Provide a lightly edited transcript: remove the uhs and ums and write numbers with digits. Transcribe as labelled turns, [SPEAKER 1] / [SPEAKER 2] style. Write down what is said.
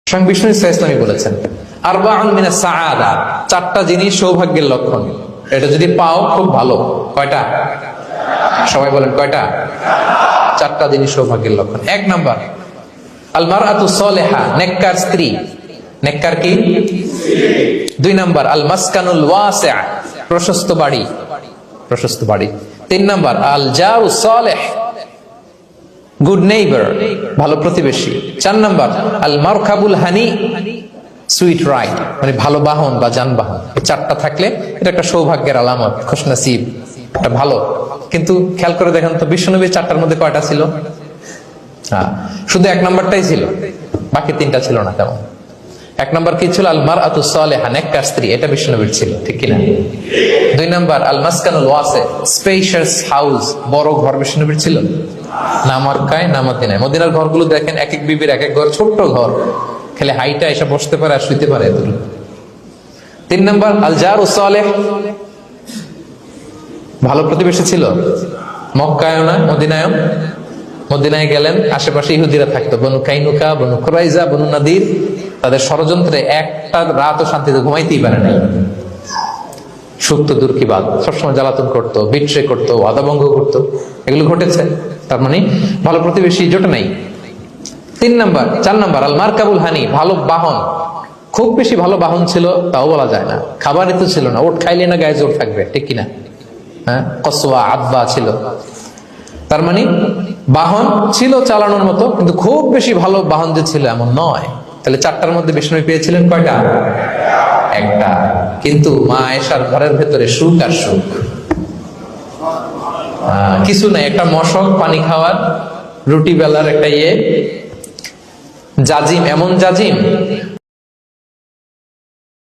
[SPEAKER 1] স্বয়ং বিষ্ণু ইসলামী বলেছেন আরবাউন মিনাস সাআদা, চারটা জিনিস সৌভাগ্যের লক্ষণ, এটা যদি পাও খুব ভালো। কয়টা? সবাই বলেন কয়টা? চারটা জিনিস সৌভাগ্যের লক্ষণ। এক নাম্বার আল মারআতু সালিহা, নেককার স্ত্রী। নেককার কি? দুই নাম্বার আল মাসকানুল ওয়াসি', প্রশস্ত বাড়ি, প্রশস্ত বাড়ি। তিন নাম্বার আল জারু সালিহ, গুড নেইবার, ভালো প্রতিবেশী। চার নাম্বার আল মারকাবুল হানি, সুইট রাইড, মানে ভালো বাহন বা যানবাহন। এই চারটা থাকলে এটা একটা সৌভাগ্যের আলামত, খুশনসিব, একটা ভালো। কিন্তু খেয়াল করে দেখেন তো বিশ্বনবীর চারটার মধ্যে কয়টা ছিল? শুধু এক নাম্বারটাই ছিল, বাকি তিনটা ছিল না। তেমন এক নাম্বার কি ছিল? আল মারআতু সালিহা, নেককার স্ত্রী, এটা বিশ্বনবীর ছিল, ঠিক কিনা? দুই নাম্বার আল মাসকানুল ওয়াসি', স্পেশিয়াস হাউস, বড় ঘর, বিশ্বনবীর ছিল না মক্কায় না মদিনায়। মদিনার ঘরগুলো দেখেন এক এক বিবির এক এক ঘর, ছোট্ট ঘর, খেলে হাইটা এসে বসতে পারে আর শুইতে পারে। তিন নাম্বার আল জারু সালিহ, ভালো প্রতিবেশী ছিল, মক্কায়ও না মদিনায়ও। মদিনায় গেলেন, আশেপাশে ইহুদিরা থাকতো, বনু কাইনুকা, বনু কুরাইজা, বনু নাদির। তাদের ষড়যন্ত্রে একটা রাতও শান্তিতে ঘুমাইতেই পারে নাই। সুপ্ত দূর কি বাদ, সবসময় জ্বালাতন করতো, বিট্রে করতো, ওয়াদাভঙ্গ করতো, এগুলো ঘটেছে। তার মানে ভালো প্রতিবেশী জোটে নাই। চার নাম্বার আল মারকাবুল হানি, ভালো বাহন। খুব বেশি ভালো বাহন ছিল তাও বলা যায় না, খাবারই তো ছিল না, ওট খাইলে না গায়ে জোর থাকবে, ঠিক কিনা? হ্যাঁ, কসওয়া আদবা ছিল। তার মানে বাহন ছিল চালানোর মতো, কিন্তু খুব বেশি ভালো বাহন যে ছিল এমন নয়। তাহলে চারটার মধ্যে বিষ্ণু পেয়েছিলেন কয়টা? একটা। কিন্তু মা আয়েশার ঘরের ভেতরে সুখ আর সুখ, কিছু নাই। একটা মশক, পানি খাওয়ার, রুটি বেলার একটা জাজিম, এমন জাজিম